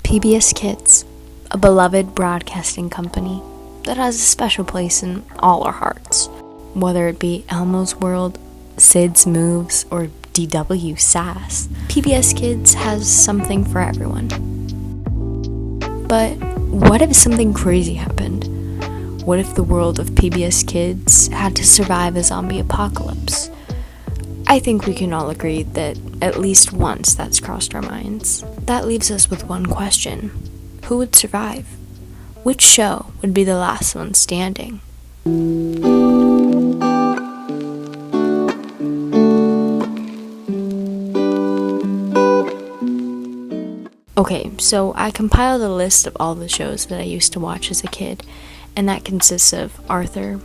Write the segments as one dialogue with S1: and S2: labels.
S1: PBS Kids, a beloved broadcasting company that has a special place in all our hearts. Whether it be Elmo's World, Sid's Moves, or DW Sass, PBS Kids has something for everyone. But what if something crazy happened? What if the world of PBS Kids had to survive a zombie apocalypse? I think we can all agree that at least once that's crossed our minds. That leaves us with one question. Who would survive? Which show would be the last one standing? Okay, so I compiled a list of all the shows that I used to watch as a kid, and that consists of Arthur,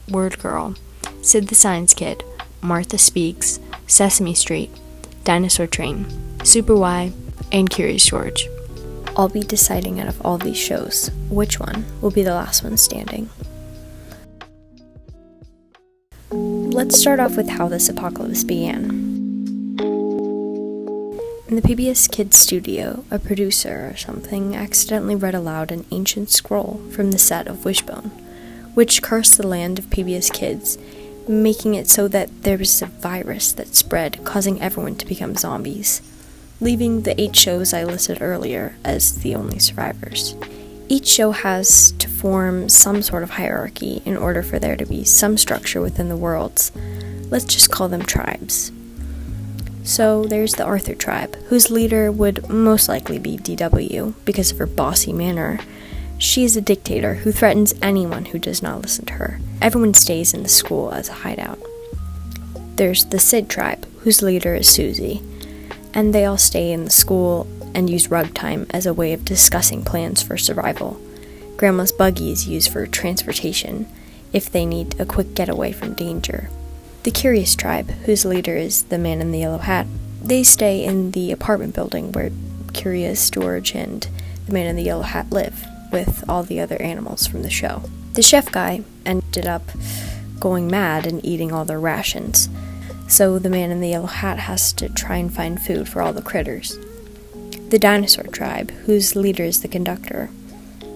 S1: Word Girl, Sid the Science Kid, Martha Speaks, Sesame Street, Dinosaur Train, Super Y, and Curious George. I'll be deciding out of all these shows which one will be the last one standing. Let's start off with how this apocalypse began. In the PBS Kids studio, a producer or something accidentally read aloud an ancient scroll from the set of Wishbone, which cursed the land of PBS Kids, making it so that there was a virus that spread, causing everyone to become zombies, leaving the 8 shows I listed earlier as the only survivors. Each show has to form some sort of hierarchy in order for there to be some structure within the worlds. Let's just call them tribes. So there's the Arthur tribe, whose leader would most likely be DW because of her bossy manner. She is a dictator who threatens anyone who does not listen to her. Everyone stays in the school as a hideout. There's the Sid tribe, whose leader is Susie, and they all stay in the school and use rug time as a way of discussing plans for survival. Grandma's buggy is used for transportation if they need a quick getaway from danger. The Curious tribe, whose leader is the man in the yellow hat, they stay in the apartment building where Curious, George, and the man in the yellow hat live, with all the other animals from the show. The chef guy ended up going mad and eating all their rations, so the man in the yellow hat has to try and find food for all the critters. The Dinosaur tribe, whose leader is the conductor,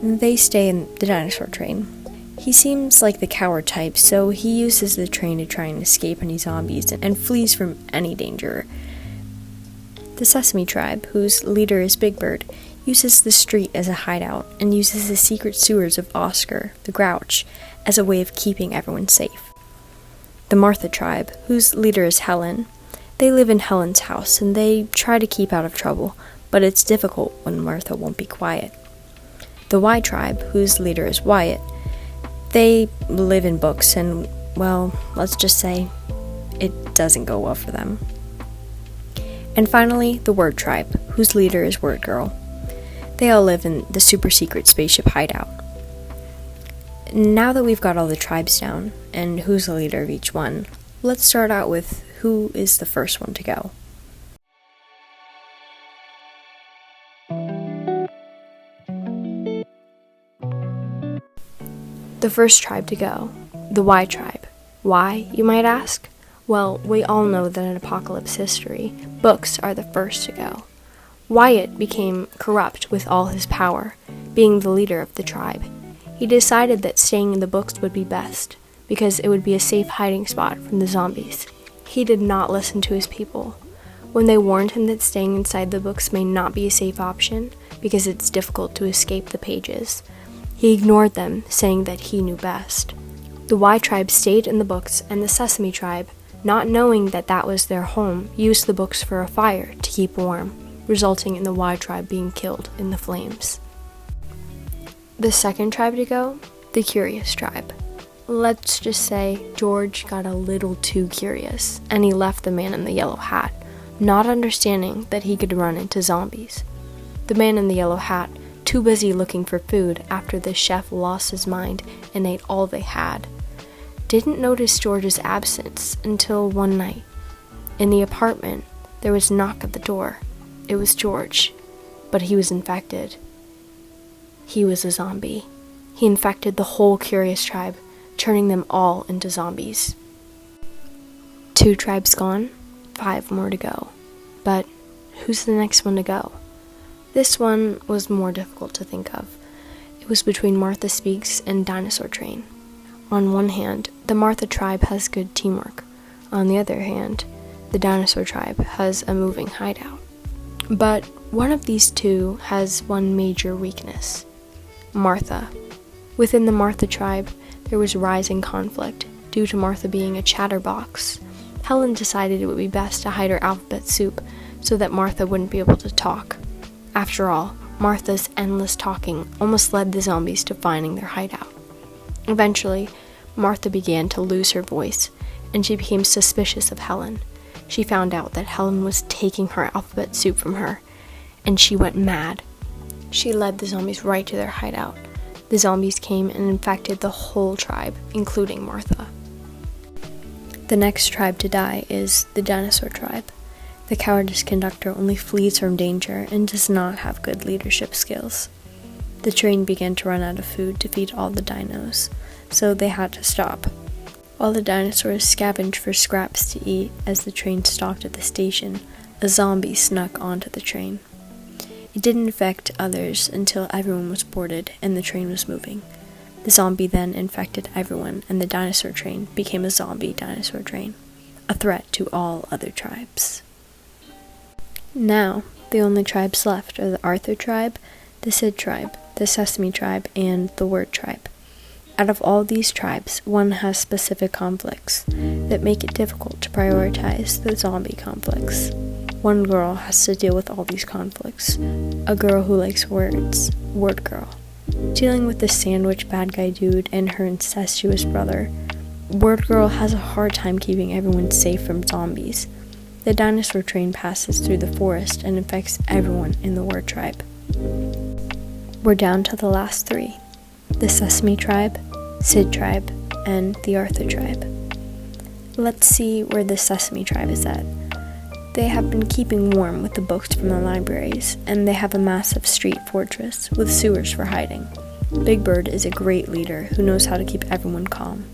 S1: they stay in the dinosaur train. He seems like the coward type, so he uses the train to try and escape any zombies and flees from any danger. The Sesame tribe, whose leader is Big Bird, uses the street as a hideout and uses the secret sewers of Oscar, the Grouch, as a way of keeping everyone safe. The Martha tribe, whose leader is Helen, they live in Helen's house and they try to keep out of trouble, but it's difficult when Martha won't be quiet. The Y tribe, whose leader is Wyatt, they live in books and, well, let's just say it doesn't go well for them. And finally, the Word tribe, whose leader is Word Girl. They all live in the super secret spaceship hideout. Now that we've got all the tribes down and who's the leader of each one, let's start out with who is the first one to go. The first tribe to go, the Y tribe. Why, you might ask? Well, we all know that in apocalypse history, books are the first to go. Wyatt became corrupt with all his power, being the leader of the tribe. He decided that staying in the books would be best, because it would be a safe hiding spot from the zombies. He did not listen to his people. When they warned him that staying inside the books may not be a safe option, because it's difficult to escape the pages, he ignored them, saying that he knew best. The Y tribe stayed in the books, and the Sesame tribe, not knowing that that was their home, used the books for a fire to keep warm, resulting in the Y tribe being killed in the flames. The second tribe to go, the Curious tribe. Let's just say George got a little too curious, and he left the man in the yellow hat, not understanding that he could run into zombies. The man in the yellow hat, too busy looking for food after the chef lost his mind and ate all they had, didn't notice George's absence until one night. In the apartment, there was a knock at the door. It was George, but he was infected. He was a zombie. He infected the whole Curious tribe, turning them all into zombies. 2 tribes gone, 5 more to go. But who's the next one to go? This one was more difficult to think of. It was between Martha Speaks and Dinosaur Train. On one hand, the Martha tribe has good teamwork. On the other hand, the Dinosaur tribe has a moving hideout. But one of these two has one major weakness: Martha. Within the Martha tribe, there was rising conflict due to Martha being a chatterbox. Helen decided it would be best to hide her alphabet soup so that Martha wouldn't be able to talk. After all, Martha's endless talking almost led the zombies to finding their hideout. Eventually, Martha began to lose her voice, and she became suspicious of Helen. She found out that Helen was taking her alphabet soup from her, and she went mad. She led the zombies right to their hideout. The zombies came and infected the whole tribe, including Martha. The next tribe to die is the Dinosaur tribe. The cowardice conductor only flees from danger and does not have good leadership skills. The train began to run out of food to feed all the dinos, so they had to stop. While the dinosaurs scavenged for scraps to eat as the train stopped at the station, a zombie snuck onto the train. It didn't affect others until everyone was boarded and the train was moving. The zombie then infected everyone, and the dinosaur train became a zombie dinosaur train, a threat to all other tribes. Now, the only tribes left are the Arthur tribe, the Sid tribe, the Sesame tribe, and the Word tribe. Out of all these tribes, one has specific conflicts that make it difficult to prioritize the zombie conflicts. One girl has to deal with all these conflicts. A girl who likes words, Word girl. Dealing with the sandwich bad guy dude and her incestuous brother, Word girl has a hard time keeping everyone safe from zombies. The dinosaur train passes through the forest and infects everyone in the Word tribe. We're down to the last three: the Sesame tribe, Sid tribe, and the Arthur tribe. Let's see where the Sesame tribe is at. They have been keeping warm with the books from the libraries, and they have a massive street fortress with sewers for hiding. Big Bird is a great leader who knows how to keep everyone calm.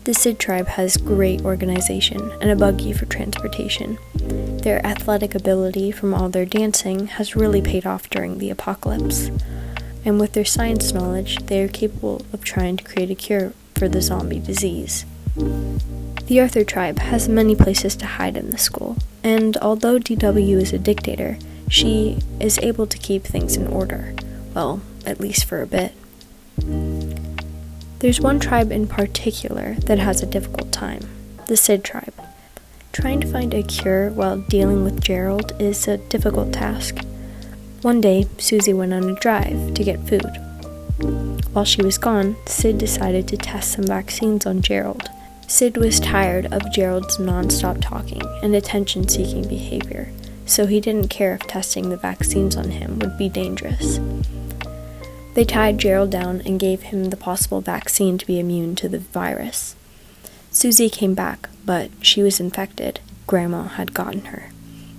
S1: The Sid tribe has great organization and a buggy for transportation. Their athletic ability from all their dancing has really paid off during the apocalypse. And with their science knowledge, they are capable of trying to create a cure for the zombie disease. The Arthur tribe has many places to hide in the school, and although DW is a dictator, she is able to keep things in order. Well, at least for a bit. There's one tribe in particular that has a difficult time: the Sid tribe. Trying to find a cure while dealing with Gerald is a difficult task. One day, Susie went on a drive to get food. While she was gone, Sid decided to test some vaccines on Gerald. Sid was tired of Gerald's non-stop talking and attention-seeking behavior, so he didn't care if testing the vaccines on him would be dangerous. They tied Gerald down and gave him the possible vaccine to be immune to the virus. Susie came back, but she was infected. Grandma had gotten her.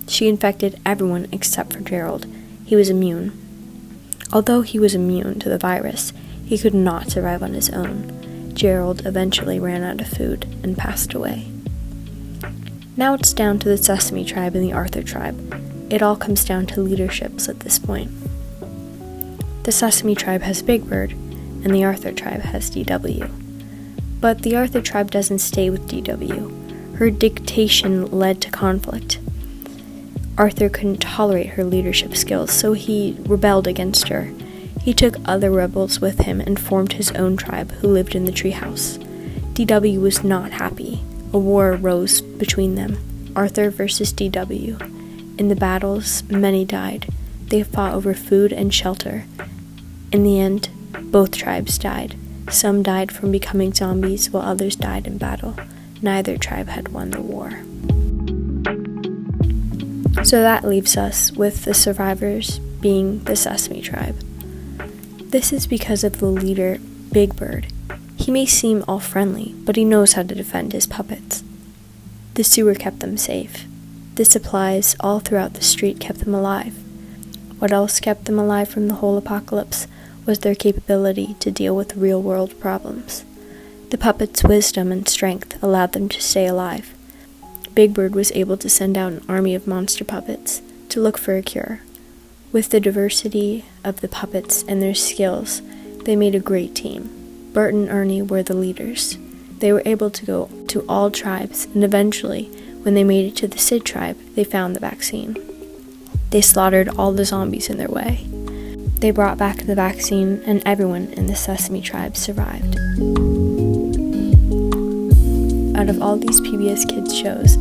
S1: She infected everyone except for Gerald. He was immune. Although he was immune to the virus, he could not survive on his own. Gerald eventually ran out of food and passed away. Now it's down to the Sesame tribe and the Arthur tribe. It all comes down to leaderships at this point. The Sesame tribe has Big Bird, and the Arthur tribe has DW. But the Arthur tribe doesn't stay with DW. Her dictation led to conflict. Arthur couldn't tolerate her leadership skills, so he rebelled against her. He took other rebels with him and formed his own tribe, who lived in the treehouse. DW was not happy. A war arose between them, Arthur versus DW. In the battles, many died. They fought over food and shelter. In the end, both tribes died. Some died from becoming zombies, while others died in battle. Neither tribe had won the war. So that leaves us with the survivors being the Sesame tribe. This is because of the leader, Big Bird. He may seem all friendly, but he knows how to defend his puppets. The sewer kept them safe. The supplies all throughout the street kept them alive. What else kept them alive from the whole apocalypse was their capability to deal with real-world problems. The puppets' wisdom and strength allowed them to stay alive. Big Bird was able to send out an army of monster puppets to look for a cure. With the diversity of the puppets and their skills, they made a great team. Bert and Ernie were the leaders. They were able to go to all tribes, and eventually, when they made it to the Sid tribe, they found the vaccine. They slaughtered all the zombies in their way. They brought back the vaccine, and everyone in the Sesame tribe survived. Out of all these PBS Kids shows,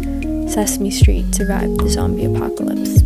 S1: Sesame Street survived the zombie apocalypse.